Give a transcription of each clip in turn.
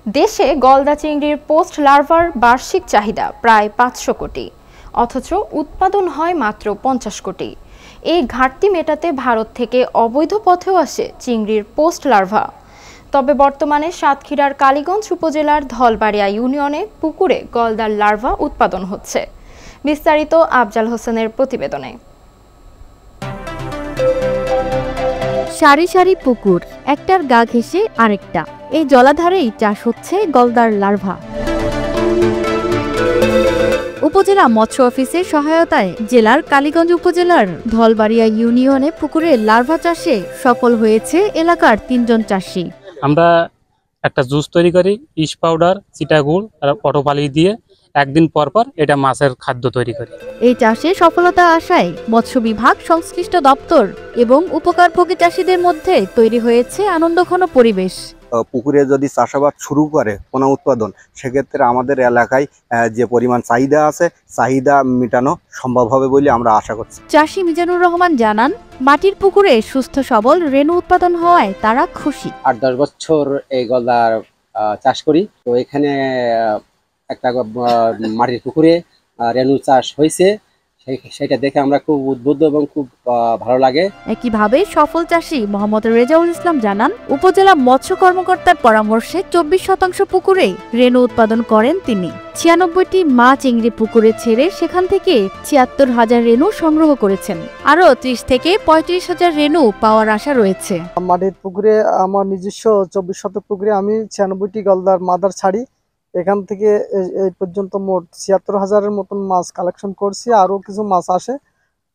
দেশে গলদা চিংড়ির পোস্ট লার্ভার বার্ষিক চাহিদা প্রায় ৫০০ কোটি, অথচ উৎপাদন হয় মাত্র ৫০ কোটি। এই ঘাটতি মেটাতে ভারত থেকে অবৈধ পথেও আসে চিংড়ির পোস্ট লার্ভা। তবে বর্তমানে সাতক্ষীরার কালীগঞ্জ উপজেলার ধলবাড়িয়া ইউনিয়নে পুকুরে গলদার লার্ভা উৎপাদন হচ্ছে। বিস্তারিত আফজাল হোসেনের প্রতিবেদনে। সারি সারি পুকুর, একটার গা ঘেঁষে আরেকটা, এই জলাধারেই চাষ হচ্ছে গলদার লার্ভা। উপজেলা মৎস্য অফিসের সহায়তায় জেলার কালীগঞ্জ উপজেলার ধলবাড়িয়া ইউনিয়নে পুকুরে লার্ভা চাষে সফল হয়েছে এলাকার ৩ জন চাষি। আমরা একটা জুস তৈরি করি, ইস্ট পাউডার, চিটাগুড় আর অটোপালি দিয়ে একদিন পর পর এটা মাছের খাদ্য তৈরি করি। এই চাষে সফলতা আসায় মৎস্য বিভাগ, সংশ্লিষ্ট দপ্তর এবং উপকারভোগী চাষিদের মধ্যে তৈরি হয়েছে আনন্দঘন পরিবেশ। পুকুরে যদি চাষাবাদ শুরু করে পোনা উৎপাদন, সেক্ষেত্রে আমাদের এলাকায় যে পরিমাণ চাহিদা আছে, চাহিদা মেটানো সম্ভব হবে বলে আমরা আশা করছি। চাষি মিজানুর রহমান জানান, মাটির পুকুরে সুস্থ সবল রেণু উৎপাদন হওয়ায় তারা খুশি। ৮-১০ বছর এই গলদার চাষ করি, তো এখানে একটা মাটির পুকুরে রেণু চাষ হয়েছে, সেটা দেখে আমরা খুব উদ্বুদ্ধ এবং খুব ভালো লাগে। একইভাবে সফল চাষি মোহাম্মদ রেজাউল ইসলাম জানান, উপজেলা মৎস্য কর্মকর্তার পরামর্শে ২৪% পুকুরে রেণু উৎপাদন করেন তিনি। ৯৬টি মা চিংড়ি পুকুরে ছেড়ে সেখান থেকে ৭৬,০০০ রেণু সংগ্রহ করেছেন। আরও ৩০ থেকে ৩৫,০০০ রেণু পাওয়ার আশা রয়েছে। মাটির পুকুরে আমার নিজস্ব ২৪ শতক পুকুরে আমি ৯৬টি গলদার মাদার ছাড়ি। এখান থেকে এই পর্যন্ত মোট ৭৬,০০০-এর মতন মাছ কালেকশন করছি। আরও কিছু মাছ আসে,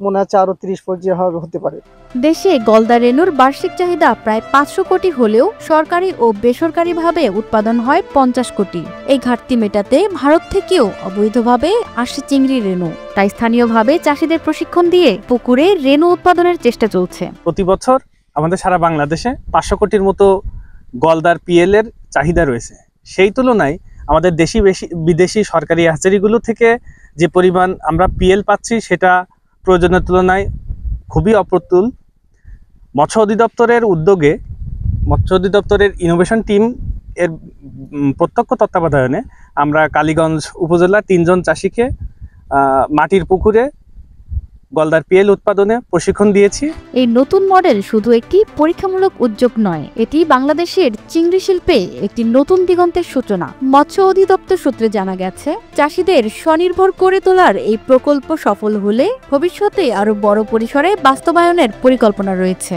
মনে হচ্ছে আরও ৩০-৪০ হতে পারে। দেশে গলদা রেণুর বার্ষিক চাহিদা প্রায় ৫০০ কোটি হলেও সরকারি ও বেসরকারিভাবে উৎপাদন হয় ৫০ কোটি। এই ঘাটতি মেটাতে ভারত থেকেও অবৈধভাবে আসে চিংড়ি রেণু। তাই স্থানীয়ভাবে চাষিদের প্রশিক্ষণ দিয়ে পুকুরে রেণু উৎপাদনের চেষ্টা চলছে। প্রতি বছর আমাদের সারা বাংলাদেশে ৫০০ কোটির মতো গলদার পিএল এর চাহিদা রয়েছে। সেই তুলনায় আমাদের দেশি বিদেশি সরকারি হ্যাচারিগুলো থেকে যে পরিমাণ আমরা পিএল পাচ্ছি, সেটা প্রয়োজনের তুলনায় খুবই অপ্রতুল। মৎস্য অধিদপ্তরের উদ্যোগে, মৎস্য অধিদপ্তরের ইনোভেশন টিম এর প্রত্যক্ষ তত্ত্বাবধানে আমরা কালীগঞ্জ উপজেলার ৩ জন চাষিকে মাটির পুকুরে গলদার পিএল উৎপাদনে প্রশিক্ষণ দিয়েছি। এই নতুন মডেল শুধু একটি পরীক্ষামূলক উদ্যোগ নয়, এটি বাংলাদেশের চিংড়ি শিল্পে একটি নতুন দিগন্তের সূচনা। মৎস্য অধিদপ্তর সূত্রে জানা গেছে, চাষিদের স্বনির্ভর করে তোলার এই প্রকল্প সফল হলে ভবিষ্যতে আরো বড় পরিসরে বাস্তবায়নের পরিকল্পনা রয়েছে।